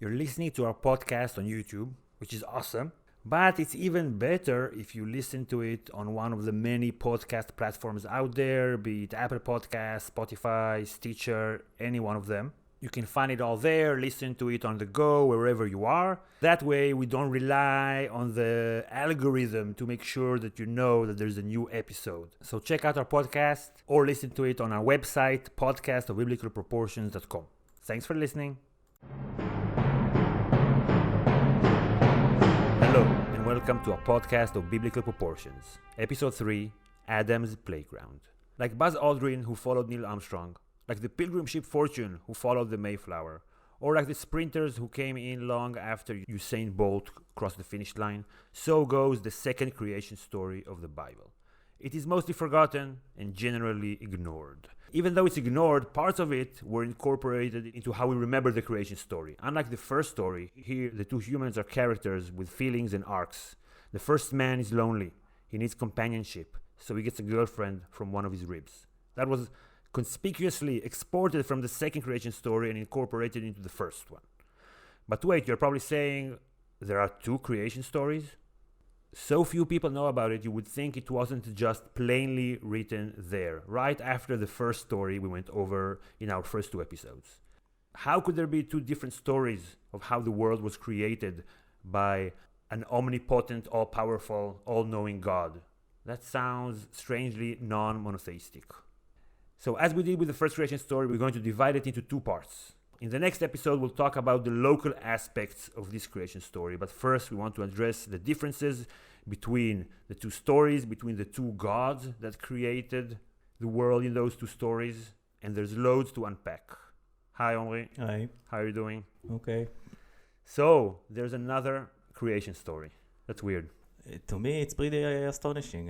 You're listening to our podcast on YouTube, which is awesome. But it's even better if you listen to it on one of the many podcast platforms out there, be it Apple Podcasts, Spotify, Stitcher, any one of them. You can find it all there, listen to it on the go, wherever you are. That way, we don't rely on the algorithm to make sure that you know that there's a new episode. So check out our podcast or listen to it on our website, podcastofbiblicalproportions.com. Thanks for listening. Hello, and welcome to a podcast of Biblical Proportions. Episode 3, Adam's Playground. Like Buzz Aldrin, who followed Neil Armstrong, like the pilgrim ship Fortune, who followed the Mayflower, or like the sprinters who came in long after Usain Bolt crossed the finish line, so goes the second creation story of the Bible. It is mostly forgotten and generally ignored. Even though it's ignored, parts of it were incorporated into how we remember the creation story. Unlike the first story, here the two humans are characters with feelings and arcs. The first man is lonely. He needs companionship, so he gets a girlfriend from one of his ribs. That was conspicuously exported from the second creation story and incorporated into the first one. But wait, you're probably saying there are two creation stories? So few people know about it, you would think it wasn't just plainly written there, right after the first story we went over in our first two episodes. How could there be two different stories of how the world was created by an omnipotent, all-powerful, all-knowing God? That sounds strangely non-monotheistic. So as we did with the first creation story, we're going to divide it into two parts. In the next episode, we'll talk about the local aspects of this creation story. But first, we want to address the differences between the two stories, between the two gods that created the world in those two stories. And there's loads to unpack. Hi, Omri. Hi. How are you doing? Okay. So, there's another creation story. That's weird. To me, it's pretty astonishing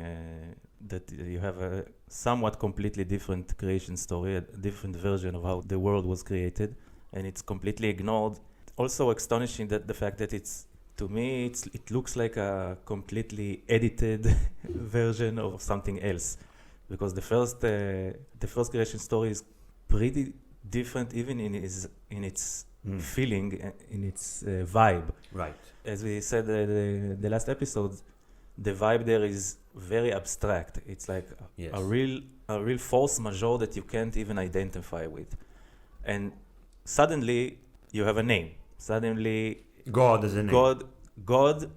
that you have a somewhat completely different creation story, a different version of how the world was created, and it's completely ignored. Also astonishing that the fact that to me, it looks like a completely edited version of something else, because the first creation story is pretty different, even in its feeling, in its vibe. Right. As we said the last episode, the vibe there is very abstract. It's like a real force majeure that you can't even identify with. And suddenly you have a name. Suddenly God has a name. God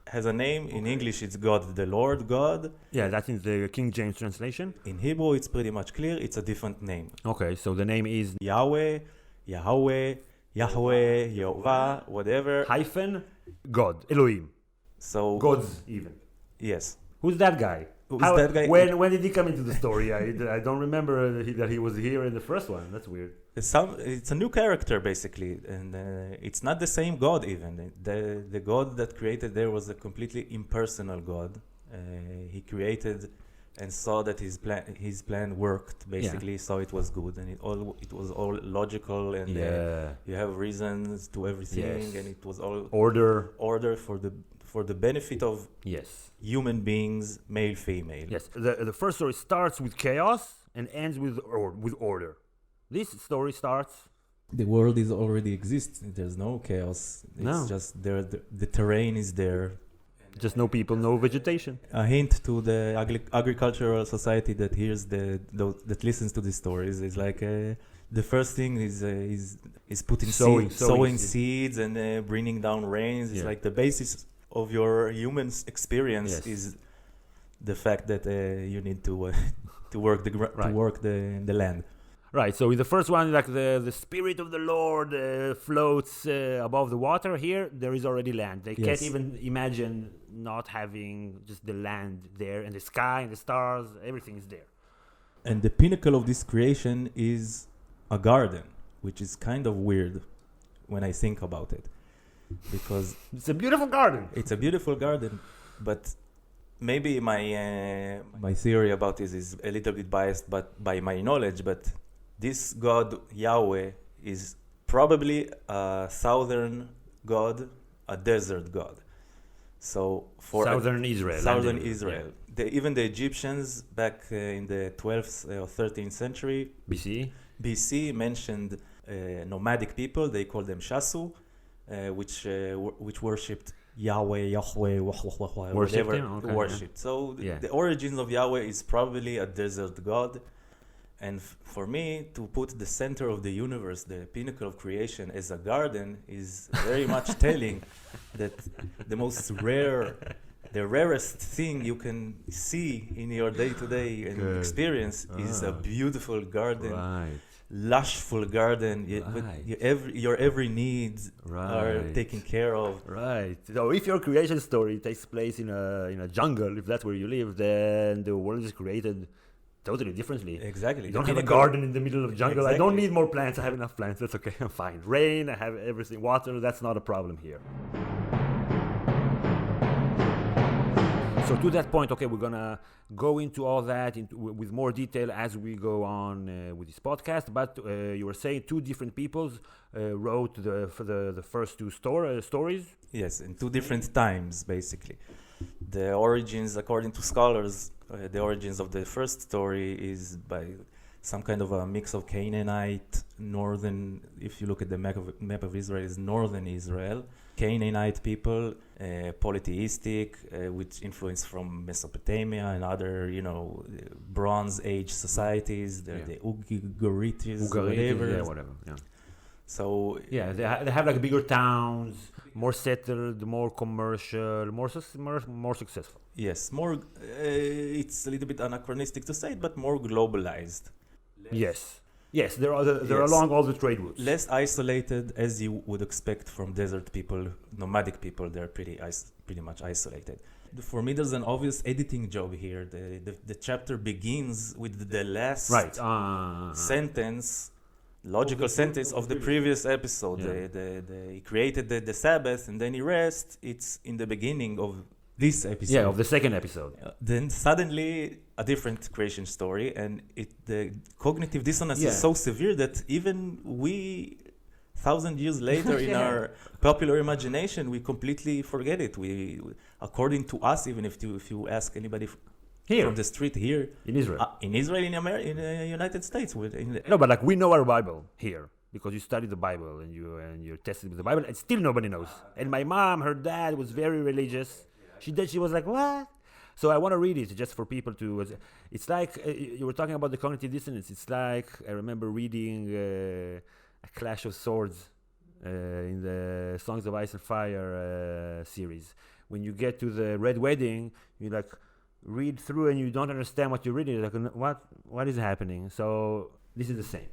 has a name. In English it's God, the Lord God. Yeah, that's in the King James translation. In Hebrew it's pretty much clear. It's a different name. Okay, so the name is Yahweh, Yahweh, Yehovah, whatever. hyphen God, Elohim. So Gods even. Yes. Who's that guy? That guy? When did he come into the story? I don't remember that he was here in the first one. That's weird. It's a new character basically, and it's not the same God even. The God that created there was a completely impersonal God. He created and saw that his plan worked basically, so it was good, and it was all logical, and you have reasons to everything, and it was all order for the benefit of human beings, male, female. Yes, the first story starts with chaos and ends with order. This story starts. The world is already exists. There's no chaos. It's just there. The terrain is there. Just no people, no vegetation. A hint to the agricultural society that hears that listens to these stories is like the first thing is putting sowing seeds and bringing down rains. It's like the basis of your human experience is the fact that you need to work the land. Right, so in the first one, like the spirit of the Lord floats above the water. Here, there is already land. They can't even imagine not having just the land there, and the sky and the stars, everything is there. And the pinnacle of this creation is a garden, which is kind of weird when I think about it. Because it's a beautiful garden. It's a beautiful garden, but maybe my theory about this is a little bit biased, but by my knowledge, but this God, Yahweh, is probably a southern God, a desert God. So for Southern Israel. Even the Egyptians back in the 12th or 13th century BC mentioned nomadic people. They called them Shasu, which worshipped Yahweh, Worship whatever, him? Okay, worshipped. So the origins of Yahweh is probably a desert god. And for me, to put the center of the universe, the pinnacle of creation, as a garden is very much telling that the most the rarest thing you can see in your day-to-day and experience is a beautiful garden, lushful garden. Your every need are taken care of. Right. So if your creation story takes place in a jungle, if that's where you live, then the world is created totally differently. Exactly. You don't have a garden in the middle of the jungle. Exactly. I don't need more plants. I have enough plants. That's okay. I'm fine. Rain, I have everything. Water, that's not a problem here. So to that point, okay, we're going to go into all that with more detail as we go on with this podcast. But you were saying two different peoples wrote the first two stories? Yes, in two different times, basically. The origins, according to scholars, the origins of the first story is by some kind of a mix of Canaanite, northern, if you look at the map of Israel, is northern Israel. Canaanite people, polytheistic, with influence from Mesopotamia and other, Bronze Age societies, the Ugarites, whatever. So they have like bigger towns, more settled, more commercial, more successful. Yes, more. It's a little bit anachronistic to say it, but more globalized. Yes, they're along all the trade routes. Less isolated, as you would expect from desert people, nomadic people. They're pretty much isolated. For me, there's an obvious editing job here. The chapter begins with the last sentence. Logical sentence of the previous episode. He created the Sabbath and then he rests. It's in the beginning of this episode. Yeah, of the second episode. Then suddenly a different creation story, and the cognitive dissonance is so severe that even we, 1,000 years later, in our popular imagination, we completely forget it. We according to us, even if you ask anybody here from the street here in Israel, in the United States, no, but like we know our Bible here because you study the Bible and you're tested with the Bible, and still nobody knows. And my mom, her dad was very religious. She was like, what? So I want to read it just for people to. It's like you were talking about the cognitive dissonance. It's like I remember reading A Clash of Swords in the Songs of Ice and Fire series. When you get to the Red Wedding, you like read through and you don't understand what you're reading. Like, what is happening? So this is the same.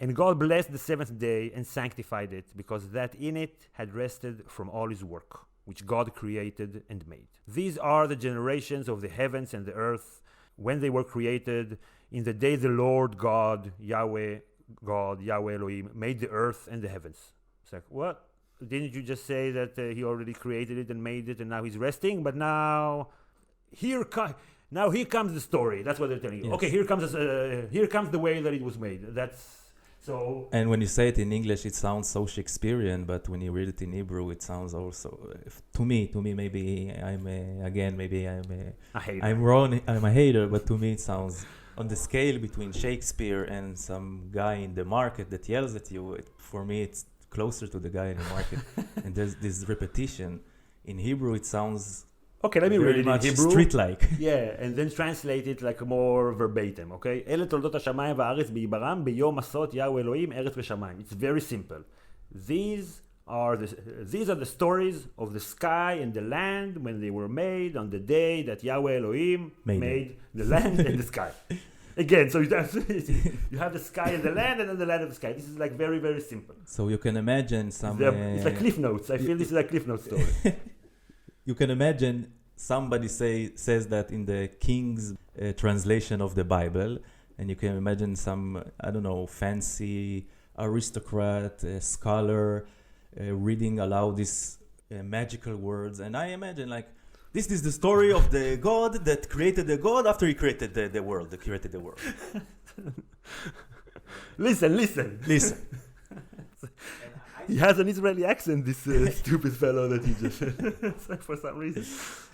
And God blessed the seventh day and sanctified it, because that in it had rested from all his work, which God created and made. These are the generations of the heavens and the earth when they were created, in the day the Lord God, Yahweh Elohim, made the earth and the heavens. It's like, what? Didn't you just say that he already created it and made it and now he's resting? But now here comes the story. That's what they're telling you. Yes. Okay, here comes the way that it was made. So. And when you say it in English, it sounds so Shakespearean, but when you read it in Hebrew, it sounds also to me maybe I'm a hater. I'm wrong. I'm a hater, but to me it sounds on the scale between Shakespeare and some guy in the market that yells at you. For me, it's closer to the guy in the market, and there's this repetition. In Hebrew, it sounds. Okay, let me read it in Hebrew. Street-like. Yeah, and then translate it like more verbatim, okay? אלה תולדות השמיים והארץ בעיברם ביום עשות יהוה אלוהים ארץ ושמיים. It's very simple. These are the stories of the sky and the land when they were made on the day that Yahweh Elohim made the land and the sky. Again, so you have the sky and the land, and then the land and the sky. This is like very, very simple. So you can imagine some... It's like Cliff Notes. I feel this is like Cliff Notes story. You can imagine somebody says that in the King's translation of the Bible, and you can imagine some, I don't know, fancy aristocrat, scholar, reading aloud these magical words. And I imagine like, this is the story of the God that created the God after he created the world, that created the world. Listen. He has an Israeli accent, this stupid fellow that he just for some reason.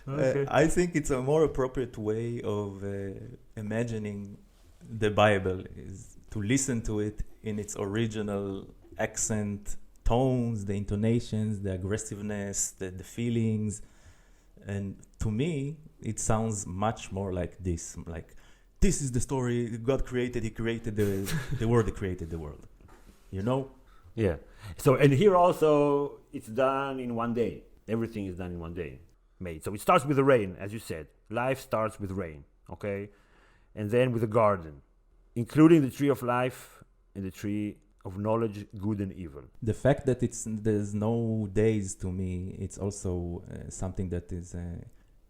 Okay. I think it's a more appropriate way of imagining the Bible is to listen to it in its original accent tones, the intonations, the aggressiveness, the feelings. And to me, it sounds much more like this. Like, this is the story God created. He created the world. He created the world. You know? Yeah. So, and here also, it's done in one day. Everything is done in one day. Made. So it starts with the rain, as you said. Life starts with rain, okay? And then with a garden, including the tree of life and the tree of knowledge, good and evil. The fact that there's no days, to me, it's also something that is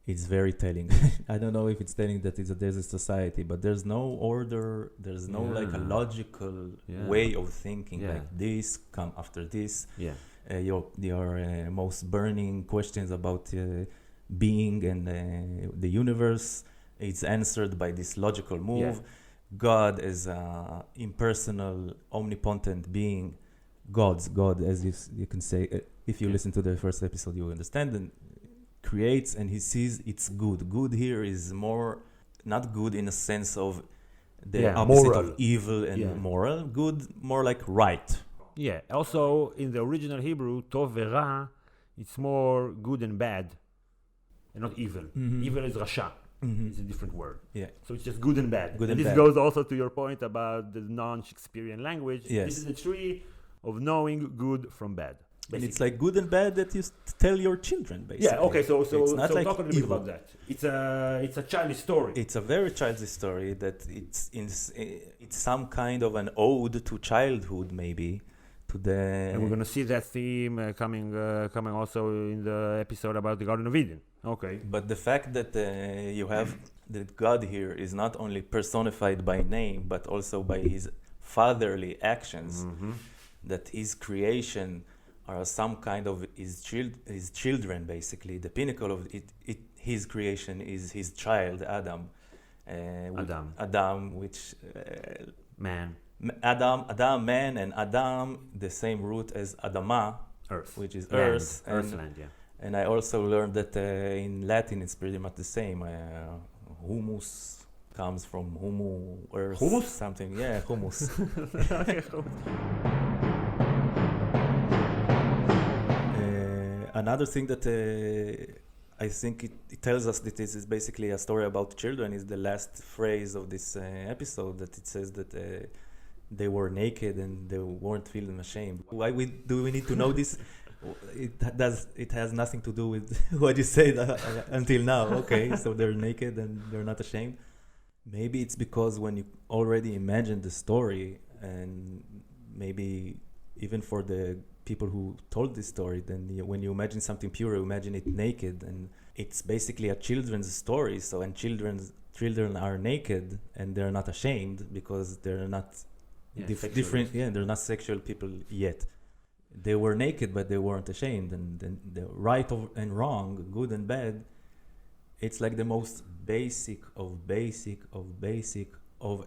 it's very telling. I don't know if it's telling that there's a society, but there's no order. There's no like a logical way of thinking. Like this come after this. Yeah. Your most burning questions about being and the universe, it's answered by this logical move. God is impersonal, omnipotent being. God, as you can say, if you listen to the first episode, you understand, and creates, and he sees it's good. Good here is more, not good in a sense of the opposite moral. of evil and moral. Good, more like right. Yeah. Also, in the original Hebrew, tov v'ra, it's more good and bad, and not evil. Mm-hmm. Evil is rasha. It's a different word. Yeah. So it's just good and bad. Good and and this bad. goes also to your point about the non-Shakespearean language. Yes. This is a tree of knowing good from bad. And it's like good and bad that you tell your children, basically. Yeah, okay, so it's not like talk a little bit evil. about that. It's a childish story. It's a very childish story that it's some kind of an ode to childhood, maybe, to the... And we're going to see that theme coming also in the episode about the Garden of Eden. Okay. But the fact that you have that God here is not only personified by name, but also by his fatherly actions, that his creation are some kind of his children, basically. The pinnacle of his creation is his child, Adam. Adam, which... man. Adam, man, and Adam, the same root as Adama, Earth. which is Land. earth. Earthland, yeah. And I also learned that in Latin it's pretty much the same. Humus comes from humu, earth. Hummus? Something, yeah, humus. Another thing that I think it tells us that this is basically a story about children is the last phrase of this episode, that it says that they were naked and they weren't feeling ashamed. Why do we need to know this? It has nothing to do with what you said until now. Okay, so they're naked and they're not ashamed. Maybe it's because when you already imagined the story, and maybe even for the people who told this story, then when you imagine something pure, you imagine it naked, and it's basically a children's story. So, and children are naked and they're not ashamed because they're not different. Yeah, they're not sexual people yet. They were naked, but they weren't ashamed. And the right and wrong, good and bad, it's like the most basic of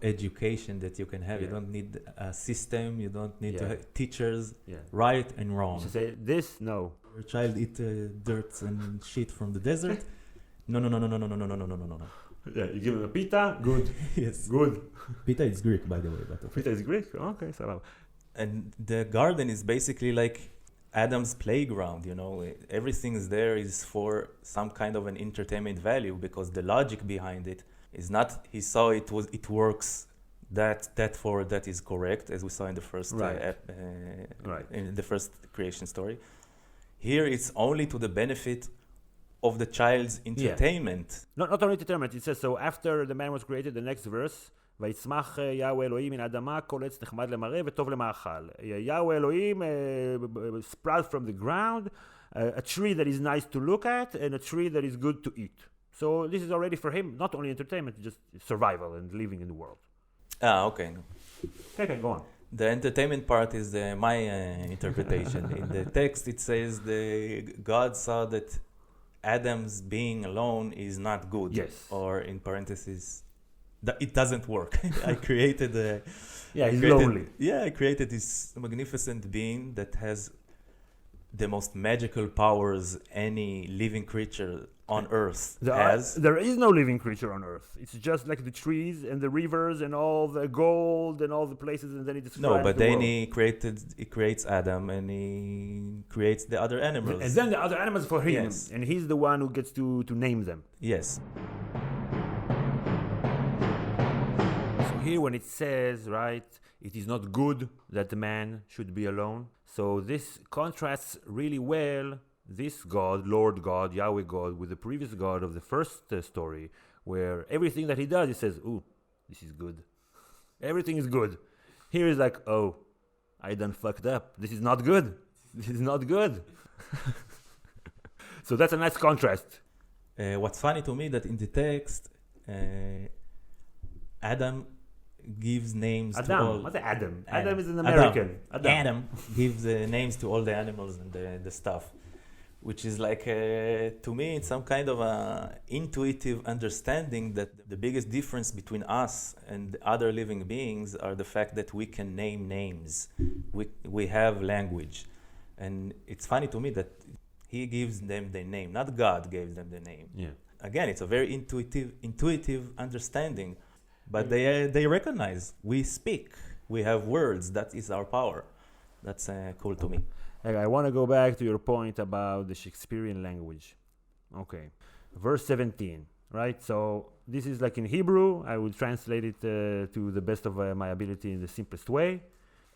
education that you can have. You don't need a system. You don't need to have teachers. Right and wrong. You say this, no. Your child eat dirt and shit from the desert. No. Yeah, you give him a pita, good. Yes, good. Pita is Greek, by the way. But Pita is Greek. Okay, so. And the garden is basically like Adam's playground, you know. Everything is there is for some kind of an entertainment value, because the logic behind it is not he saw it works, that is correct, as we saw in the first in the first creation story. Here it's only to the benefit of the child's entertainment. Not only entertainment. It says, so after the man was created, the next verse, ויצמח יהוה אלוהים מן האדמה כל עץ נחמד למראה וטוב למאכל. Yahweh אלוהים sprout from the ground, a tree that is nice to look at and a tree that is good to eat. So this is already for him not only entertainment, just survival and living in the world. Okay. Okay, go on. The entertainment part is my interpretation. In the text it says God saw that Adam's being alone is not good. Yes. Or in parentheses, it doesn't work. I created he's lonely. Yeah, I created this magnificent being that has the most magical powers any living creature on Earth has. There is no living creature on Earth. It's just like the trees and the rivers and all the gold and all the places, and then it describes No, but the then world. he creates Adam, and he creates the other animals. And then the other animals for him, Yes. and he's the one who gets to name them. Yes. So here when it says, right, it is not good that the man should be alone. So this contrasts really well this God, Lord God, Yahweh God, with the previous God of the first story, where everything that he does, he says, ooh, this is good. Everything is good. Here is like, oh, I done fucked up. This is not good. This is not good. So that's a nice contrast. What's funny to me that in the text, Adam gives names to all. Adam. What's Adam? Adam. Adam is an American. Adam gives names to all the animals and the stuff, which is like, to me, it's some kind of a intuitive understanding that the biggest difference between us and other living beings are the fact that we can name names. We have language. And it's funny to me that he gives them the name, not God gave them the name. Yeah. Again, it's a very intuitive understanding, but they recognize we speak, we have words, that is our power. That's cool to me. I want to go back to your point about the Shakespearean language. Okay. Verse 17, right? So this is like in Hebrew. I will translate it to the best of my ability in the simplest way.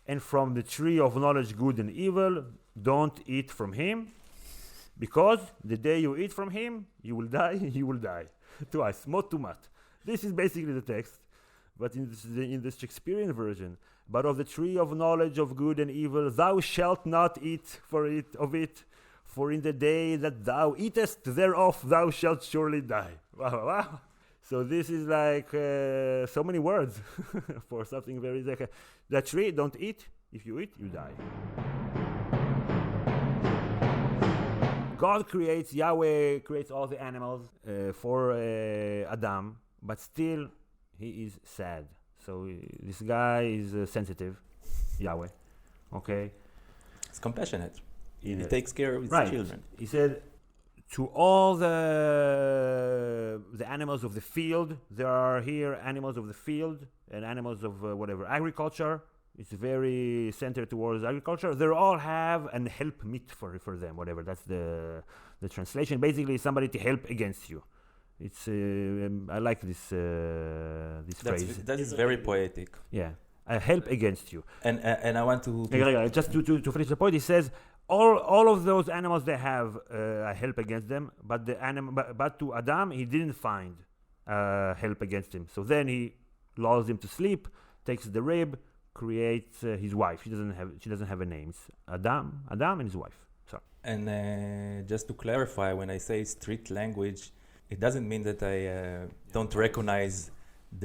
And from the tree of knowledge good and evil, don't eat from him, because the day you eat from him, you will die, you will die. Twice, mot to mat. This is basically the text, but in the Shakespearean version, but of the tree of knowledge of good and evil, thou shalt not eat of it, for in the day that thou eatest thereof, thou shalt surely die. Wow, wow. So this is like so many words for something very like that tree, don't eat. If you eat, you die. God creates, Yahweh creates all the animals for Adam, but still he is sad. So this guy is sensitive, Yahweh. Okay? It's compassionate. He Yeah. takes care of his Right. children. He said, to all the animals of the field, there are here animals of the field and animals of whatever, agriculture. It's very centered towards agriculture. They all have an help meet for them, whatever. That's the translation. Basically, somebody to help against you. It's I like this phrase. That is very poetic. Yeah, a help against you. And I want to Just to finish the point, he says all of those animals they have a help against them, but to Adam he didn't find help against him. So then he lulls him to sleep, takes the rib, creates his wife. She doesn't have a name. It's Adam and his wife. Sorry. And just to clarify, when I say street language, it doesn't mean that I don't recognize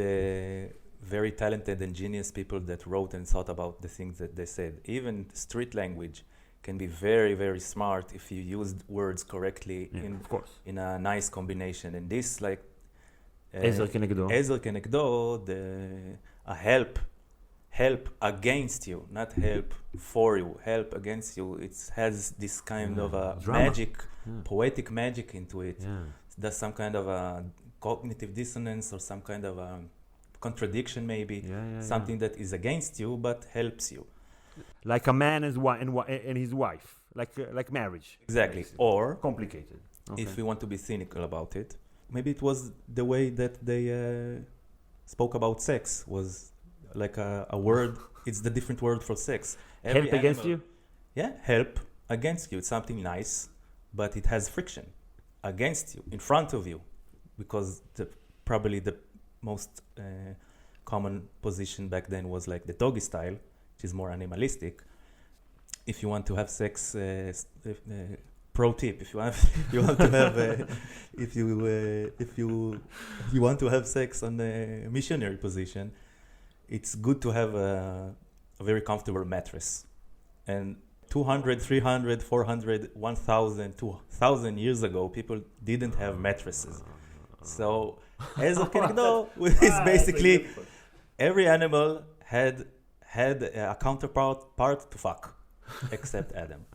the very talented and genius people that wrote and thought about the things that they said. Even street language can be very, very smart if you use words correctly Of course. in a nice combination. And this, like Ezer Kenegdo. Ezer Kenegdo, a help against you, not help for you, help against you. It has this kind of a Drama. magic, poetic magic into it. Yeah. There's some kind of a cognitive dissonance or some kind of a contradiction maybe, something that is against you but helps you. Like a man and his wife, like marriage. Exactly. Basically. Or Complicated. Okay. if we want to be cynical about it, maybe it was the way that they spoke about sex was like a word. It's the different word for sex. Help against you? Yeah, help against you. It's something nice, but it has friction against you, in front of you, because probably the most common position back then was like the doggy style, which is more animalistic. If you want to have sex, pro tip: if you want to have if you want to have sex on a missionary position, it's good to have a very comfortable mattress. And 200, 300, 400, 1,000, 2,000 years ago, people didn't have mattresses. So, Ezer Kenegdo is basically every animal had a counterpart to fuck, except Adam.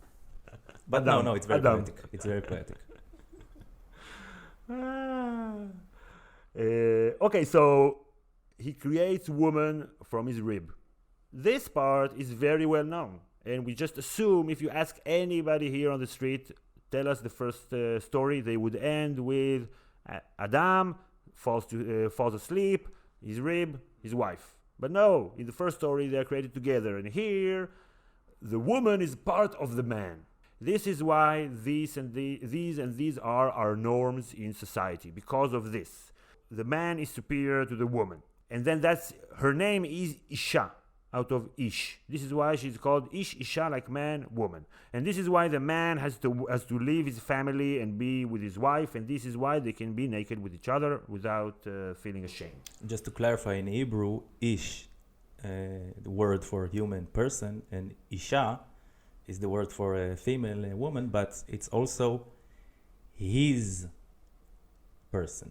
But Adam. no, it's very Adam. poetic. It's very poetic. Okay, so he creates woman from his rib. This part is very well known, and we just assume if you ask anybody here on the street, tell us the first story, they would end with Adam falls asleep, his rib, his wife. But no, in the first story they are created together, and here the woman is part of the man. This is why these and these are our norms in society. Because of this, the man is superior to the woman, and then her name is Isha, out of Ish. This is why she's called Ish, Isha, like man, woman. And this is why the man has to leave his family and be with his wife, and this is why they can be naked with each other without feeling ashamed. Just to clarify, in Hebrew, Ish, the word for human person, and Isha is the word for a female woman, but it's also his person.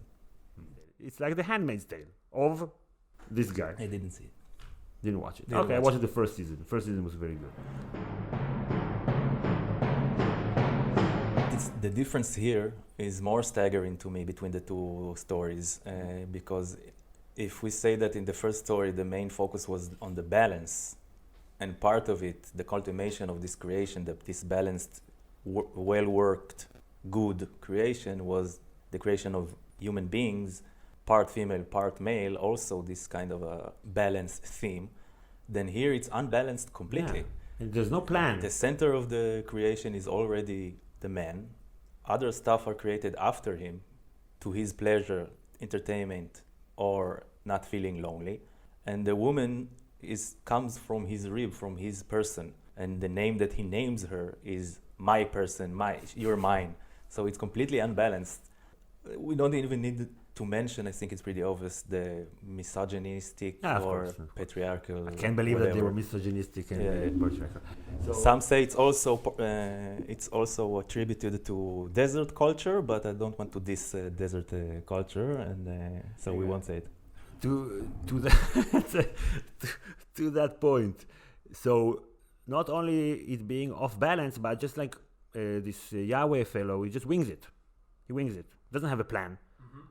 It's like the Handmaid's Tale of this guy. I didn't see it. Didn't watch it. Didn't Okay, I watch watched the first season. The first season was very good. The difference here is more staggering to me between the two stories, because if we say that in the first story the main focus was on the balance, and part of it, the cultivation of this creation, that this balanced, well-worked, good creation was the creation of human beings, part female, part male, also this kind of a balanced theme, then here it's unbalanced completely. Yeah. And there's no plan. The center of the creation is already the man. Other stuff are created after him to his pleasure, entertainment, or not feeling lonely. And the woman comes from his rib, from his person. And the name that he names her is my person, you're mine. So it's completely unbalanced. We don't even need to mention, I think it's pretty obvious, the misogynistic or patriarchal. I can't believe whatever. that they were misogynistic and patriarchal. So some say it's also attributed to desert culture, but I don't want to diss desert culture, and so we won't say it. To that to that point, so not only it being off balance, but just like this Yahweh fellow, he just wings it. He wings it. Doesn't have a plan.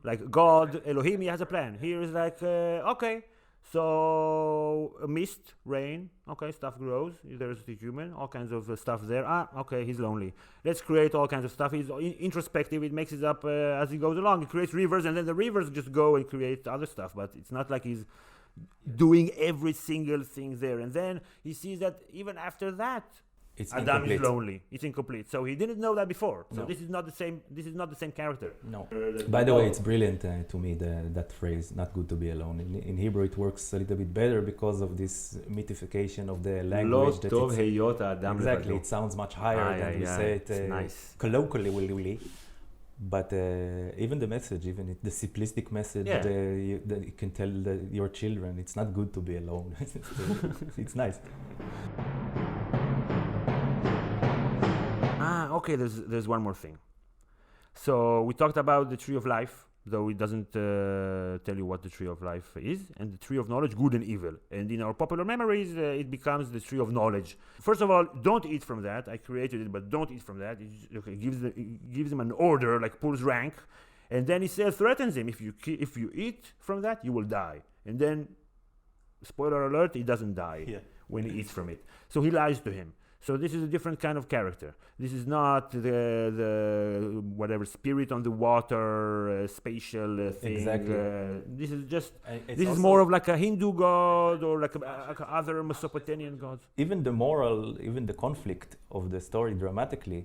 Like God, Elohim, he has a plan. Here is like, okay, so a mist, rain, okay, stuff grows. There's the human, all kinds of stuff there. Okay, he's lonely. Let's create all kinds of stuff. He's introspective. It makes it up as he goes along. He creates rivers, and then the rivers just go and create other stuff. But it's not like he's doing every single thing there. And then he sees that even after that, It's Adam incomplete. is lonely. It's incomplete. So he didn't know that before. So No. this is not the same. This is not the same character. No. By the way, it's brilliant to me, that phrase, not good to be alone. In Hebrew, it works a little bit better because of this mythification of the language. Lo tov heyot ha'adam Exactly, levado. it sounds much higher than we say it It's nice. colloquially. But even the message, even the simplistic message, Yeah. that you can tell your children, it's not good to be alone. It's nice. Okay, there's one more thing. So we talked about the tree of life, though it doesn't tell you what the tree of life is, and the tree of knowledge, good and evil. And in our popular memories, it becomes the tree of knowledge. First of all, don't eat from that. I created it, but don't eat from that. It gives him an order, like pulls rank, and then he threatens him. If you eat from that, you will die. And then, spoiler alert, he doesn't die when he eats from it. So he lies to him. So this is a different kind of character. This is not the whatever spirit on the water, spatial thing. Exactly. This is just. It's This is more of like a Hindu god or like other Mesopotamian gods. Even the moral, even the conflict of the story dramatically,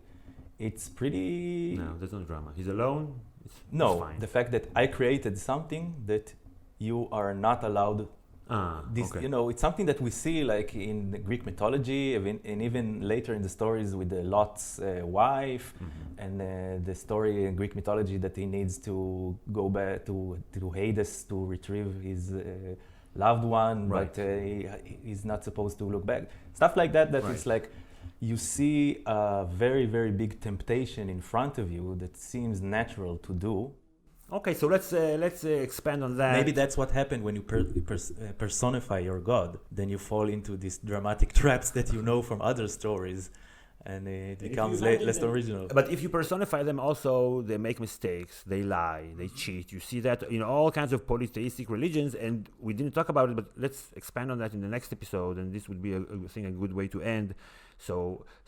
it's pretty. No, there's no drama. He's alone. It's fine. The fact that I created something that you are not allowed. Okay. It's something that we see like in the Greek mythology, and even later in the stories with the Lot's wife, and the story in Greek mythology that he needs to go back to Hades to retrieve his loved one, Right. but he's not supposed to look back. Stuff like that. Right. It's like you see a very, very big temptation in front of you that seems natural to do. Okay, so let's expand on that. Maybe that's what happened when you personify your God. Then you fall into these dramatic traps that you know from other stories. and it if you becomes imagine less them- original. But if you personify them also, they make mistakes, they lie, they cheat. You see that in all kinds of polytheistic religions, and we didn't talk about it, but let's expand on that in the next episode, and this would be, I think, a good way to end. So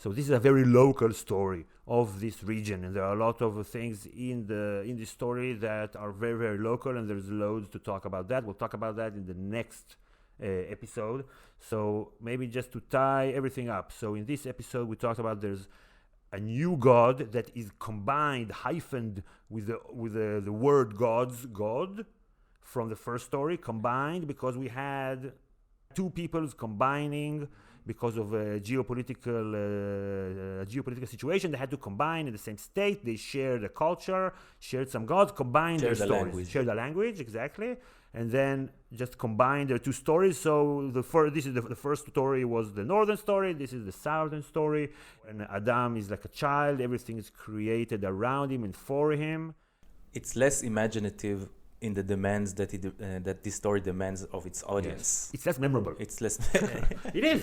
this is a very local story of this region, and there are a lot of things in this story that are very, very local, and there's loads to talk about that. We'll talk about that in the next episode. So maybe just to tie everything up. So in this episode, we talked about there's a new God that is combined, hyphened with the word God's God from the first story, combined because we had two peoples combining because of a geopolitical situation. They had to combine in the same state. They shared a culture, shared some gods, combined their stories, language. shared the language, exactly, and then just combined their two stories. So this is the first story was the northern story. This is the southern story. And Adam is like a child. Everything is created around him and for him. It's less imaginative in the demands that that this story demands of its audience. Yes. It's less memorable. It's less. It is.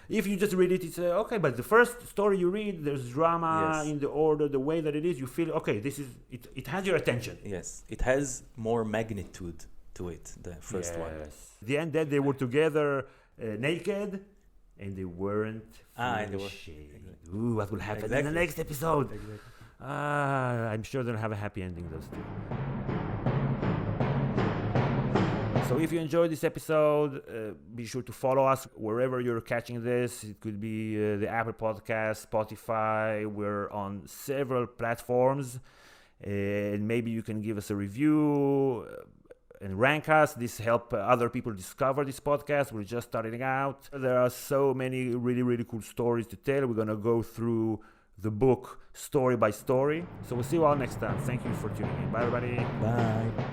If you just read it, it's okay. But the first story you read, there's drama in the order, the way that it is. You feel okay. This is it. It has your attention. Yes, it has more magnitude to it. The first one. The end that they were together naked, and they weren't. And they were. Exactly. Ooh, what will happen in the Exactly. next episode? Exactly. I'm sure they'll have a happy ending, those two. So if you enjoyed this episode, be sure to follow us wherever you're catching this. It could be the Apple Podcast, Spotify. We're on several platforms. And maybe you can give us a review and rank us. This helps other people discover this podcast. We're just starting out. There are so many really, really cool stories to tell. We're going to go through the book story by story. So we'll see you all next time. Thank you for tuning in. Bye, everybody. Bye.